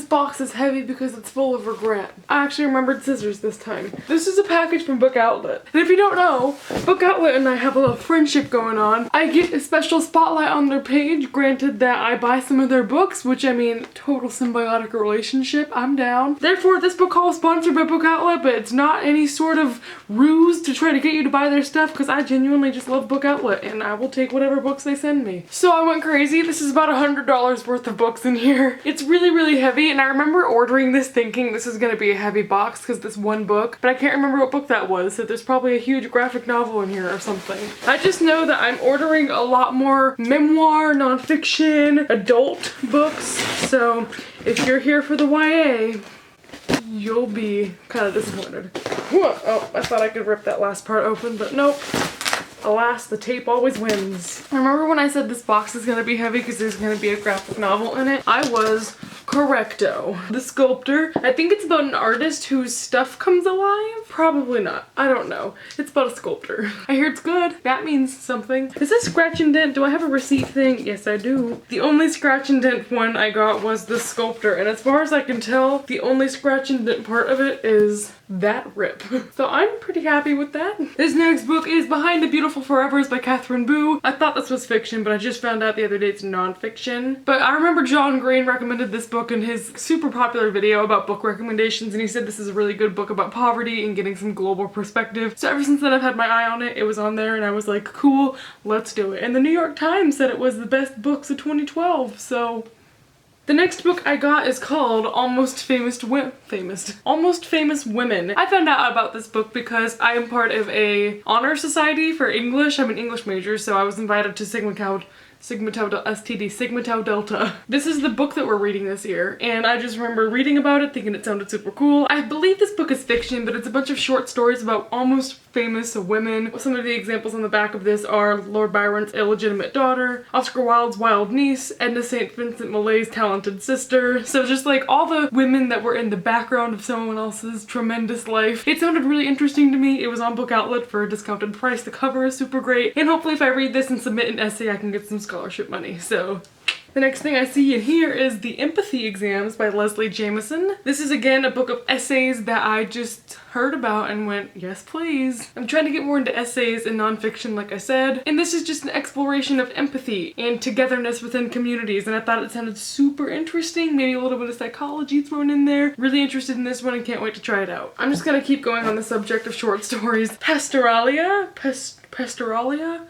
box is heavy because it's full of regret. I actually remembered scissors this time. This is a package from BookOutlet. And if you don't know, BookOutlet and I have a little friendship going on. I get a special spotlight on their page, granted that I buy some of their books, which I mean, total symbiotic relationship, I'm down. Therefore, this book haul is sponsored by BookOutlet, but it's not any sort of ruse to try to get you to buy their stuff because I genuinely just love BookOutlet and I will take whatever books they send me. So I went crazy. This is about $100 worth of books in here. It's really, really heavy, and I remember ordering this thinking this is gonna be a heavy box because this one book, but I can't remember what book that was, so there's probably a huge graphic novel in here or something. I just know that I'm ordering a lot more memoir, nonfiction, adult books, so if you're here for the YA, you'll be kind of disappointed. Oh, I thought I could rip that last part open, but nope. Alas, the tape always wins. I remember when I said this box is gonna be heavy because there's gonna be a graphic novel in it. I was correcto. The Sculptor. I think it's about an artist whose stuff comes alive? Probably not. I don't know. It's about a sculptor. I hear it's good. That means something. Is this scratch and dent? Do I have a receipt thing? Yes, I do. The only scratch and dent one I got was The Sculptor, and as far as I can tell, the only scratch and dent part of it is that rip. So I'm pretty happy with that. This next book is Behind the Beautiful Forevers by Catherine Boo. I thought this was fiction, but I just found out the other day it's nonfiction. But I remember John Gruen recommended this book in his super popular video about book recommendations, and he said this is a really good book about poverty and getting some global perspective. So ever since then I've had my eye on it. It was on there and I was like, cool, let's do it. And the New York Times said it was the best books of 2012, so the next book I got is called Almost Famous Women. I found out about this book because I am part of a honor society for English. I'm an English major, so I was invited to Sigma Tau Delta. This is the book that we're reading this year, and I just remember reading about it, thinking it sounded super cool. I believe this book is fiction, but it's a bunch of short stories about almost famous women. Some of the examples on the back of this are Lord Byron's illegitimate daughter, Oscar Wilde's wild niece, Edna St. Vincent Millay's talented sister. So just like all the women that were in the background of someone else's tremendous life. It sounded really interesting to me. It was on BookOutlet for a discounted price. The cover is super great, and hopefully if I read this and submit an essay I can get some scholarship money. So the next thing I see in here is The Empathy Exams by Leslie Jamison. This is again a book of essays that I just heard about and went, yes please. I'm trying to get more into essays and nonfiction like I said, and this is just an exploration of empathy and togetherness within communities, and I thought it sounded super interesting, maybe a little bit of psychology thrown in there. Really interested in this one and can't wait to try it out. I'm just gonna keep going on the subject of short stories. Pastoralia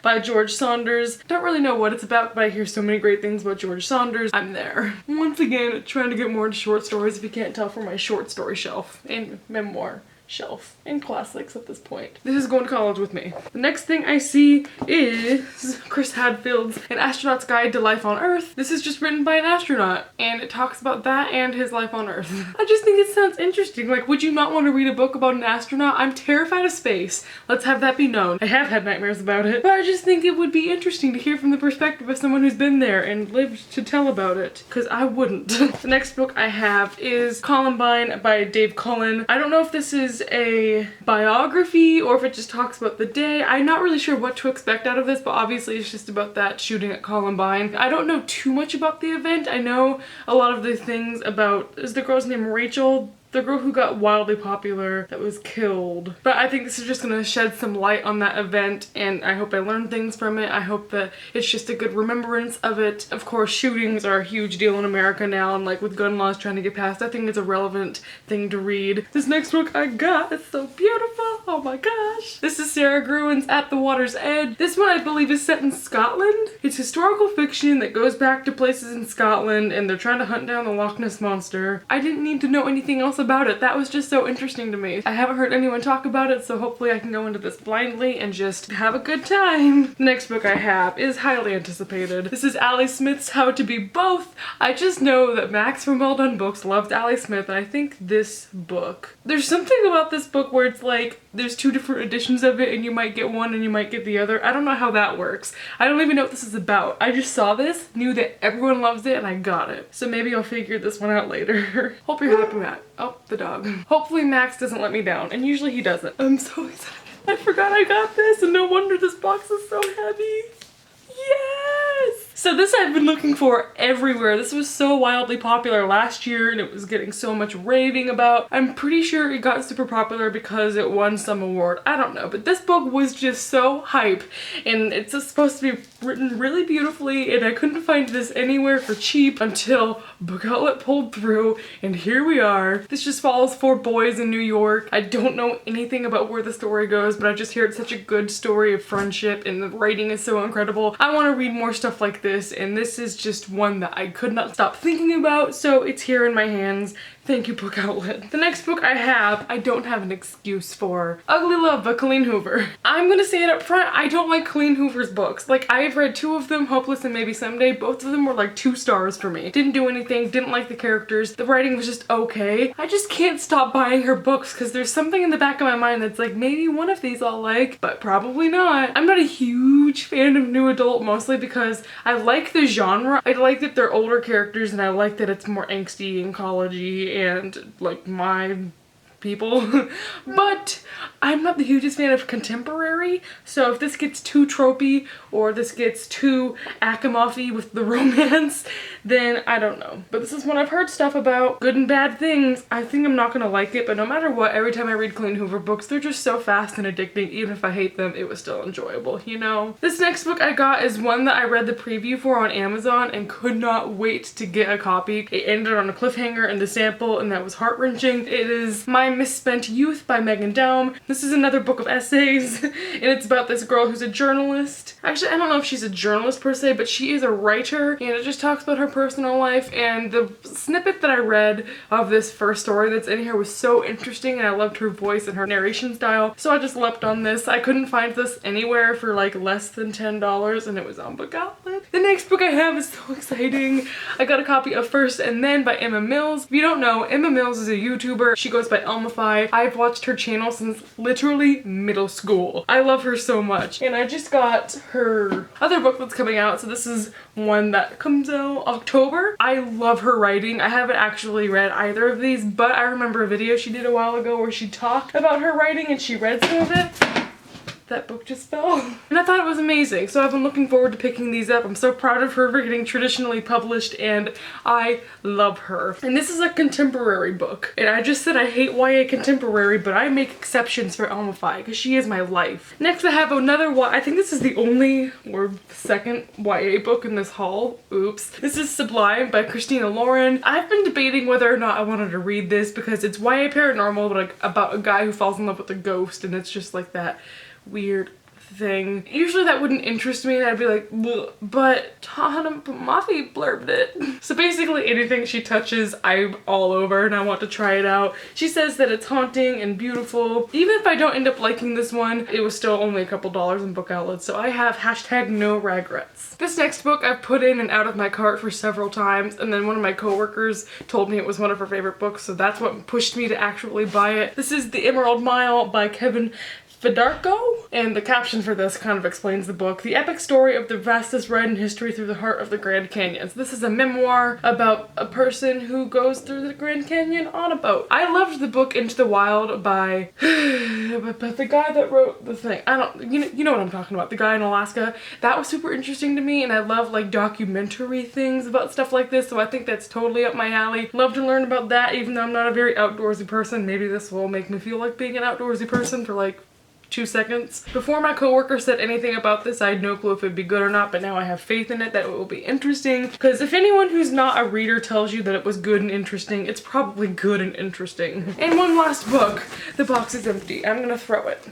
by George Saunders. Don't really know what it's about, but I hear so many great things about George Saunders. I'm there. Once again, trying to get more into short stories, if you can't tell from my short story shelf and memoir shelf and classics at this point. This is going to college with me. The next thing I see is Chris Hadfield's An Astronaut's Guide to Life on Earth. This is just written by an astronaut, and it talks about that and his life on Earth. I just think it sounds interesting. Like, would you not want to read a book about an astronaut? I'm terrified of space. Let's have that be known. I have had nightmares about it, but I just think it would be interesting to hear from the perspective of someone who's been there and lived to tell about it, because I wouldn't. The next book I have is Columbine by Dave Cullen. I don't know if this is a biography or if it just talks about the day. I'm not really sure what to expect out of this, but obviously it's just about that shooting at Columbine. I don't know too much about the event. I know a lot of the things about, is the girl's name Rachel? The girl who got wildly popular that was killed. But I think this is just gonna shed some light on that event, and I hope I learn things from it. I hope that it's just a good remembrance of it. Of course, shootings are a huge deal in America now, and like with gun laws trying to get passed, I think it's a relevant thing to read. This next book I got is so beautiful. Oh my gosh. This is Sara Gruen's At the Water's Edge. This one I believe is set in Scotland. It's historical fiction that goes back to places in Scotland, and they're trying to hunt down the Loch Ness Monster. I didn't need to know anything else about it. That was just so interesting to me. I haven't heard anyone talk about it, so hopefully I can go into this blindly and just have a good time. The next book I have is highly anticipated. This is Ali Smith's How to Be Both. I just know that Max from Well Done Books loved Ali Smith, and I think this book, there's something about this book where it's like there's two different editions of it and you might get one and you might get the other. I don't know how that works. I don't even know what this is about. I just saw this, knew that everyone loves it, and I got it. So maybe I'll figure this one out later. Hope you're happy, Matt. Oh, the dog. Hopefully Max doesn't let me down, and usually he doesn't. I'm so excited. I forgot I got this, and no wonder this box is so heavy. Yes! So this I've been looking for everywhere. This was so wildly popular last year and it was getting so much raving about. I'm pretty sure it got super popular because it won some award. I don't know, but this book was just so hype and it's supposed to be written really beautifully and I couldn't find this anywhere for cheap until BookOutlet pulled through and here we are. This just follows 4 boys in New York. I don't know anything about where the story goes, but I just hear it's such a good story of friendship and the writing is so incredible. I want to read more stuff like this and this is just one that I could not stop thinking about, so it's here in my hands. Thank you, BookOutlet. The next book I don't have an excuse for. Ugly Love by Colleen Hoover. I'm gonna say it up front, I don't like Colleen Hoover's books. Like, I've read 2 of them, Hopeless and Maybe Someday. Both of them were like 2 stars for me. Didn't do anything, didn't like the characters. The writing was just okay. I just can't stop buying her books because there's something in the back of my mind that's like, maybe one of these I'll like, but probably not. I'm not a huge fan of new adult, mostly because I like the genre. I like that they're older characters and I like that it's more angsty and college-y and like my people, but I'm not the hugest fan of contemporary, so if this gets too tropey or this gets too Asimov-y with the romance, then I don't know. But this is one I've heard stuff about, good and bad things. I think I'm not gonna like it, but no matter what, every time I read Colleen Hoover books, they're just so fast and addicting. Even if I hate them, it was still enjoyable, you know? This next book I got is one that I read the preview for on Amazon and could not wait to get a copy. It ended on a cliffhanger in the sample and that was heart-wrenching. It is My Misspent Youth by Megan Daum. This is another book of essays and it's about this girl who's a journalist. Actually, I don't know if she's a journalist per se, but she is a writer and it just talks about her personal life, and the snippet that I read of this first story that's in here was so interesting and I loved her voice and her narration style, so I just leapt on this. I couldn't find this anywhere for like less than $10 and it was on BookOutlet. The next book I have is so exciting. I got a copy of First and Then by Emma Mills. If you don't know, Emma Mills is a YouTuber. She goes by Elmify. I've watched her channel since literally middle school. I love her so much. And I just got her other book that's coming out, so this is one that comes out October. I love her writing. I haven't actually read either of these, but I remember a video she did a while ago where she talked about her writing and she read some of it. That book just fell. And I thought it was amazing, so I've been looking forward to picking these up. I'm so proud of her for getting traditionally published and I love her. And this is a contemporary book. And I just said I hate YA contemporary, but I make exceptions for Elmify because she is my life. Next I have another I think this is the only or second YA book in this haul. Oops. This is Sublime by Christina Lauren. I've been debating whether or not I wanted to read this because it's YA paranormal, but like about a guy who falls in love with a ghost and it's just like that weird thing. Usually that wouldn't interest me and I'd be like, bleh, but Tahana Mafi blurbed it. So basically anything she touches, I'm all over and I want to try it out. She says that it's haunting and beautiful. Even if I don't end up liking this one, it was still only a couple dollars in BookOutlet, so I have hashtag no regrets. This next book I've put in and out of my cart for several times, and then one of my coworkers told me it was one of her favorite books, so that's what pushed me to actually buy it. This is The Emerald Mile by Kevin Darko, and the caption for this kind of explains the book. The epic story of the vastest ride in history through the heart of the Grand Canyon. So this is a memoir about a person who goes through the Grand Canyon on a boat. I loved the book Into the Wild by but the guy that wrote the thing. You know what I'm talking about. The guy in Alaska. That was super interesting to me and I love like documentary things about stuff like this, so I think that's totally up my alley. Love to learn about that even though I'm not a very outdoorsy person. Maybe this will make me feel like being an outdoorsy person for like 2 seconds. Before my coworker said anything about this, I had no clue if it'd be good or not, but now I have faith in it that it will be interesting, because if anyone who's not a reader tells you that it was good and interesting, it's probably good and interesting. And one last book. The box is empty. I'm gonna throw it.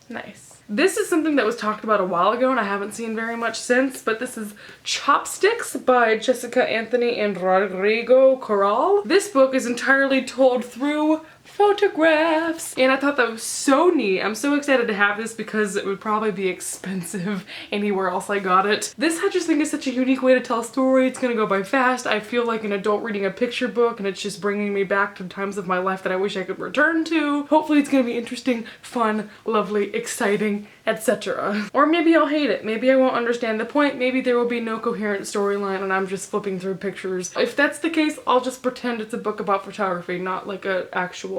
Nice. This is something that was talked about a while ago and I haven't seen very much since, but this is Chopsticks by Jessica Anthony and Rodrigo Corral. This book is entirely told through photographs and I thought that was so neat. I'm so excited to have this because it would probably be expensive anywhere else I got it. This I just think is such a unique way to tell a story. It's gonna go by fast. I feel like an adult reading a picture book and it's just bringing me back to times of my life that I wish I could return to. Hopefully it's gonna be interesting, fun, lovely, exciting, etc. Or maybe I'll hate it. Maybe I won't understand the point. Maybe there will be no coherent storyline and I'm just flipping through pictures. If that's the case, I'll just pretend it's a book about photography, not like an actual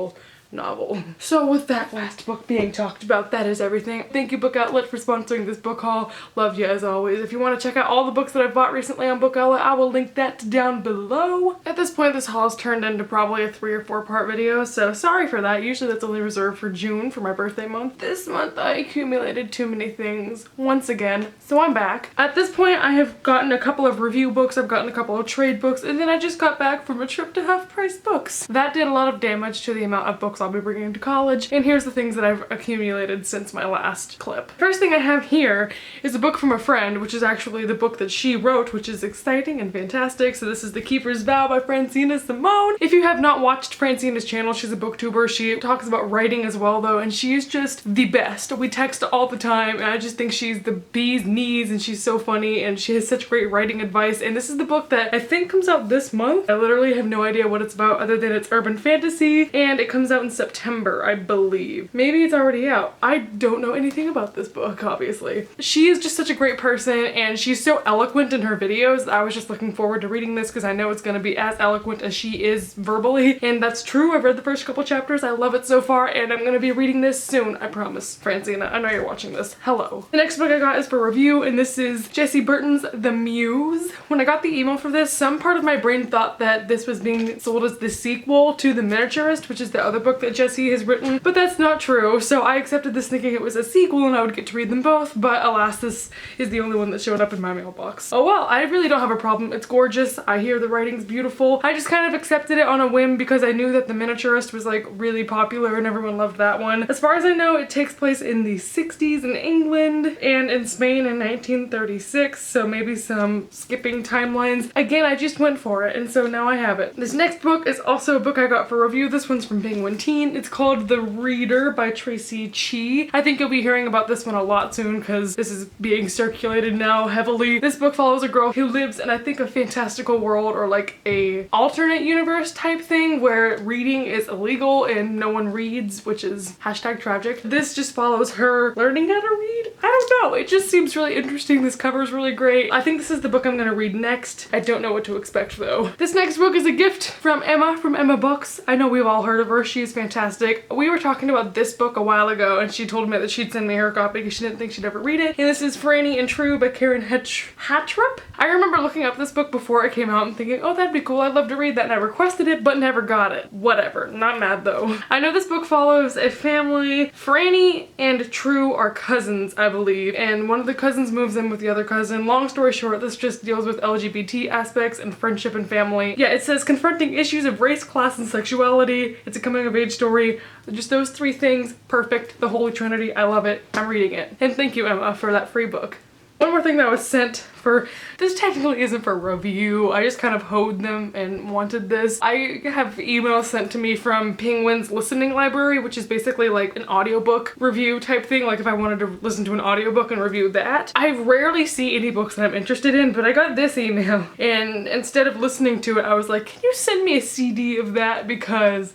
novel. So with that last book being talked about, that is everything. Thank you, Book Outlet, for sponsoring this book haul. Love you as always. If you want to check out all the books that I've bought recently on Book Outlet, I will link that down below. At this point, this haul's turned into probably a 3 or 4 part video, so sorry for that. Usually that's only reserved for June, for my birthday month. This month I accumulated too many things once again, so I'm back. At this point, I have gotten a couple of review books, I've gotten a couple of trade books, and then I just got back from a trip to Half Price Books. That did a lot of damage to the amount of books I'll be bringing to college, and here's the things that I've accumulated since my last clip. First thing I have here is a book from a friend, which is actually the book that she wrote, which is exciting and fantastic. So this is The Keeper's Vow by Francina Simone. If you have not watched Francina's channel, she's a booktuber. She talks about writing as well though, and she's just the best. We text all the time, and I just think she's the bee's knees, and she's so funny, and she has such great writing advice. And this is the book that I think comes out this month. I literally have no idea what it's about other than it's urban fantasy, and it comes out in September, I believe. Maybe it's already out. I don't know anything about this book, obviously. She is just such a great person, and she's so eloquent in her videos. I was just looking forward to reading this because I know it's going to be as eloquent as she is verbally, and that's true. I've read the first couple chapters. I love it so far, and I'm going to be reading this soon. I promise. Francina, I know you're watching this. Hello. The next book I got is for review, and this is Jessie Burton's The Muse. When I got the email for this, some part of my brain thought that this was being sold as the sequel to The Miniaturist, which is the other book that Jessie has written, but that's not true. So I accepted this thinking it was a sequel and I would get to read them both, but alas, this is the only one that showed up in my mailbox. Oh well, I really don't have a problem. It's gorgeous. I hear the writing's beautiful. I just kind of accepted it on a whim because I knew that The Miniaturist was like really popular and everyone loved that one. As far as I know, it takes place in the 60s in England and in Spain in 1936, so maybe some skipping timelines. Again, I just went for it, and so now I have it. This next book is also a book I got for review. This one's from Penguin Teen. It's called The Reader by Tracy Chee. I think you'll be hearing about this one a lot soon because this is being circulated now heavily. This book follows a girl who lives in, I think, a fantastical world or like a alternate universe type thing where reading is illegal and no one reads, which is hashtag tragic. This just follows her learning how to read. I don't know. It just seems really interesting. This cover's really great. I think this is the book I'm gonna read next. I don't know what to expect though. This next book is a gift from Emma Books. I know we've all heard of her. She's fantastic. We were talking about this book a while ago and she told me that she'd send me her copy because she didn't think she'd ever read it. And this is Franny and True by Karen Hatrup. I remember looking up this book before it came out and thinking, oh, that'd be cool. I'd love to read that, and I requested it but never got it. Whatever. Not mad though. I know this book follows a family. Franny and True are cousins, I believe, and one of the cousins moves in with the other cousin. Long story short, this just deals with LGBT aspects and friendship and family. Yeah, it says confronting issues of race, class, and sexuality. It's a coming of age story. Just those 3 things. Perfect. The Holy Trinity. I love it. I'm reading it. And thank you, Emma, for that free book. One more thing that was sent for, this technically isn't for review, I just kind of hoed them and wanted this. I have emails sent to me from Penguin's listening library, which is basically like an audiobook review type thing, like if I wanted to listen to an audiobook and review that. I rarely see any books that I'm interested in, but I got this email, and instead of listening to it, I was like, can you send me a CD of that, because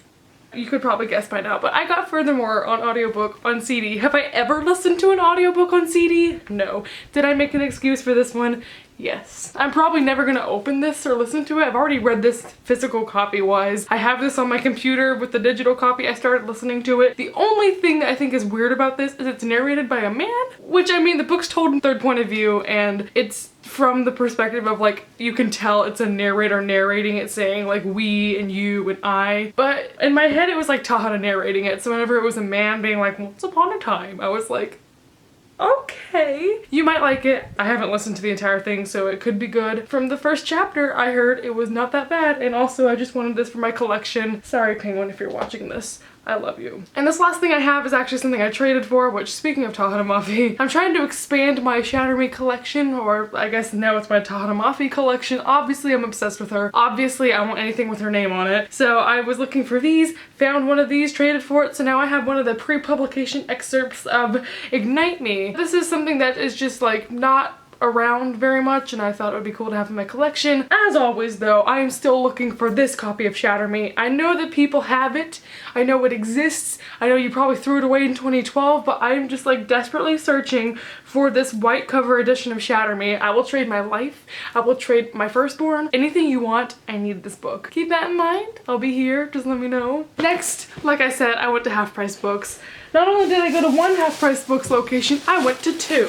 you could probably guess by now, but I got Furthermore on audiobook on CD. Have I ever listened to an audiobook on CD? No. Did I make an excuse for this one? Yes. I'm probably never gonna open this or listen to it. I've already read this physical copy wise. I have this on my computer with the digital copy. I started listening to it. The only thing that I think is weird about this is it's narrated by a man, which, I mean, the book's told in third point of view and it's from the perspective of, like, you can tell it's a narrator narrating it, saying like we and you and I, but in my head it was like Tahana narrating it, so whenever it was a man being like once upon a time, I was like, okay. You might like it. I haven't listened to the entire thing, so it could be good. From the first chapter, I heard it was not that bad, and also I just wanted this for my collection. Sorry, Penguin, if you're watching this. I love you. And this last thing I have is actually something I traded for, which, speaking of Tahana Mafi, I'm trying to expand my Shatter Me collection, or I guess now it's my Tahana Mafi collection. Obviously, I'm obsessed with her. Obviously, I want anything with her name on it. So I was looking for these, found one of these, traded for it, so now I have one of the pre-publication excerpts of Ignite Me. This is something that is just like not around very much, and I thought it would be cool to have in my collection. As always though, I am still looking for this copy of Shatter Me. I know that people have it. I know it exists. I know you probably threw it away in 2012, but I am just like desperately searching for this white cover edition of Shatter Me. I will trade my life. I will trade my firstborn. Anything you want, I need this book. Keep that in mind. I'll be here. Just let me know. Next, like I said, I went to Half Price Books. Not only did I go to one Half Price Books location, I went to two.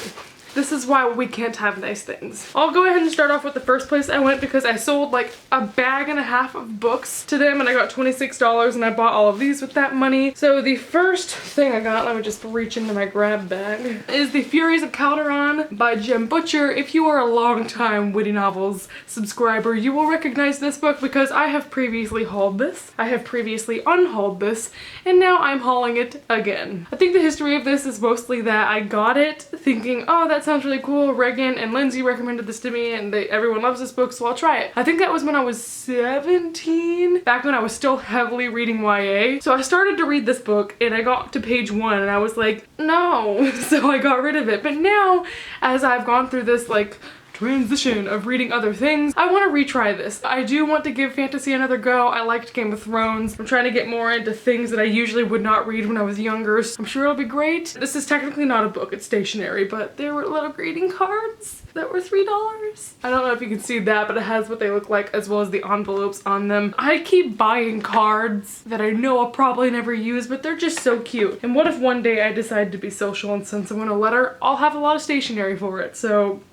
This is why we can't have nice things. I'll go ahead and start off with the first place I went because I sold like a bag and a half of books to them and I got $26 and I bought all of these with that money. So the first thing I got, let me just reach into my grab bag, is The Furies of Calderon by Jim Butcher. If you are a long-time WhittyNovels subscriber, you will recognize this book because I have previously hauled this, I have previously unhauled this, and now I'm hauling it again. I think the history of this is mostly that I got it thinking, oh, that sounds really cool. Reagan and Lindsay recommended this to me and everyone loves this book, so I'll try it. I think that was when I was 17, back when I was still heavily reading YA. So I started to read this book and I got to page 1 and I was like, no, so I got rid of it. But now, as I've gone through this like transition of reading other things, I want to retry this. I do want to give fantasy another go. I liked Game of Thrones. I'm trying to get more into things that I usually would not read when I was younger, so I'm sure it'll be great. This is technically not a book, it's stationery, but there were little greeting cards that were $3. I don't know if you can see that, but it has what they look like as well as the envelopes on them. I keep buying cards that I know I'll probably never use, but they're just so cute. And what if one day I decide to be social and send someone a letter? I'll have a lot of stationery for it, so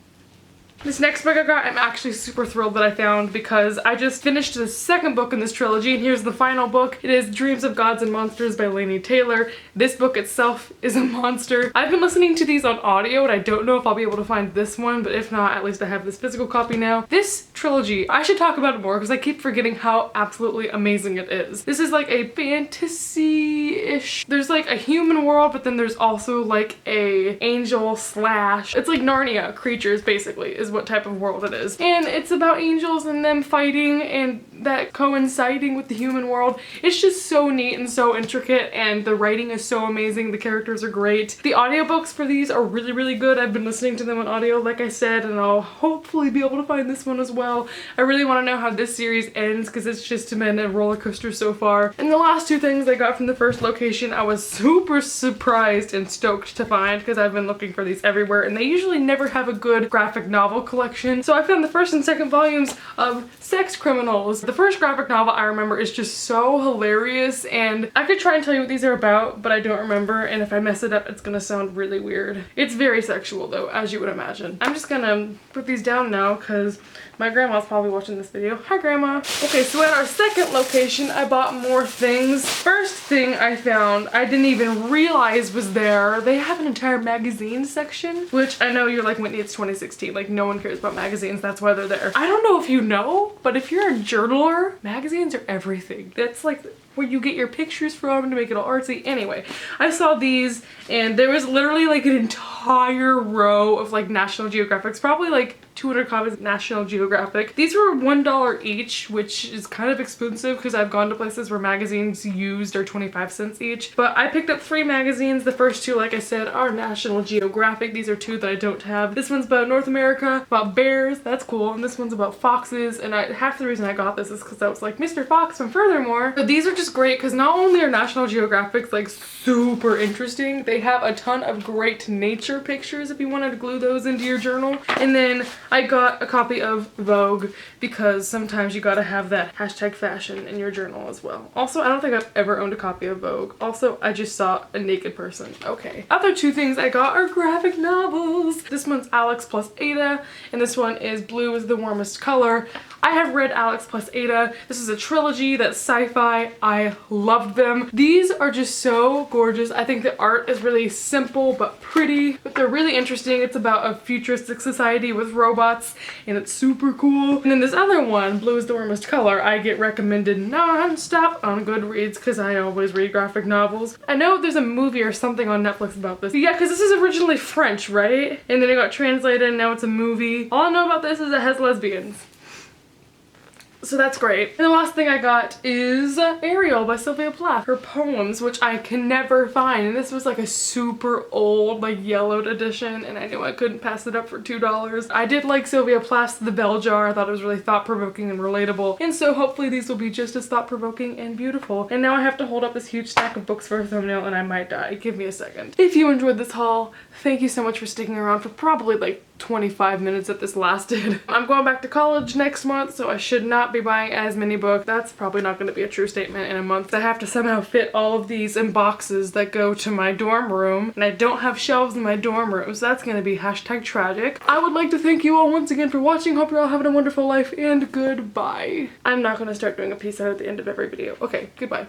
this next book I got, I'm actually super thrilled that I found because I just finished the second book in this trilogy and here's the final book. It is Dreams of Gods and Monsters by Laini Taylor. This book itself is a monster. I've been listening to these on audio and I don't know if I'll be able to find this one, but if not, at least I have this physical copy now. This trilogy, I should talk about it more because I keep forgetting how absolutely amazing it is. This is like a fantasy-ish. There's like a human world, but then there's also like a angel slash, it's like Narnia creatures basically, is what type of world it is. And it's about angels and them fighting and that coinciding with the human world. It's just so neat and so intricate and the writing is so amazing. The characters are great. The audiobooks for these are really, really good. I've been listening to them on audio like I said, and I'll hopefully be able to find this one as well. I really want to know how this series ends because it's just been a roller coaster so far. And the last two things I got from the first location I was super surprised and stoked to find because I've been looking for these everywhere and they usually never have a good graphic novel collection. So I found the first and second volumes of Sex Criminals. The first graphic novel I remember is just so hilarious and I could try and tell you what these are about, but I don't remember, and if I mess it up it's gonna sound really weird. It's very sexual though, as you would imagine. I'm just gonna put these down now because my grandma's probably watching this video. Hi grandma. Okay, so at our second location I bought more things. First thing I found I didn't even realize was there. They have an entire magazine section, which I know you're like, Whitney, it's 2016, like no one cares about magazines, that's why they're there. I don't know if you know, but if you're a journaler, magazines are everything. That's like where you get your pictures from to make it all artsy. Anyway, I saw these and there was literally like an entire row of like National Geographics, probably like 200 copies of National Geographic. These were $1 each, which is kind of expensive because I've gone to places where magazines used are 25 cents each. But I picked up 3 magazines. The first 2, like I said, are National Geographic. These are 2 that I don't have. This one's about North America, about bears, that's cool, and this one's about foxes. And half the reason I got this is because I was like, Mr. Fox from Furthermore. But these are just great because not only are National Geographics like super interesting, they have a ton of great nature pictures if you wanted to glue those into your journal. And then I got a copy of Vogue because sometimes you gotta have that hashtag fashion in your journal as well. Also, I don't think I've ever owned a copy of Vogue. Also, I just saw a naked person. Okay. Other 2 things I got are graphic novels. This one's Alex plus Ada, and this one is Blue is the Warmest Color. I have read Alex plus Ada. This is a trilogy that's sci-fi. I loved them. These are just so gorgeous. I think the art is really simple but pretty, but they're really interesting. It's about a futuristic society with robots and it's super cool. And then this other one, Blue is the Warmest Color, I get recommended non-stop on Goodreads because I always read graphic novels. I know there's a movie or something on Netflix about this. Yeah, because this is originally French, right? And then it got translated and now it's a movie. All I know about this is it has lesbians. So that's great. And the last thing I got is Ariel by Sylvia Plath. Her poems, which I can never find. And this was like a super old, like yellowed edition, and I knew I couldn't pass it up for $2. I did like Sylvia Plath's The Bell Jar. I thought it was really thought-provoking and relatable. And so hopefully these will be just as thought-provoking and beautiful. And now I have to hold up this huge stack of books for a thumbnail and I might die. Give me a second. If you enjoyed this haul, thank you so much for sticking around for probably like 25 minutes that this lasted. I'm going back to college next month, so I should not be buying as many books. That's probably not going to be a true statement in a month. I have to somehow fit all of these in boxes that go to my dorm room, and I don't have shelves in my dorm room, so that's going to be #tragic. I would like to thank you all once again for watching. Hope you're all having a wonderful life, and goodbye. I'm not going to start doing a peace out at the end of every video. Okay, goodbye.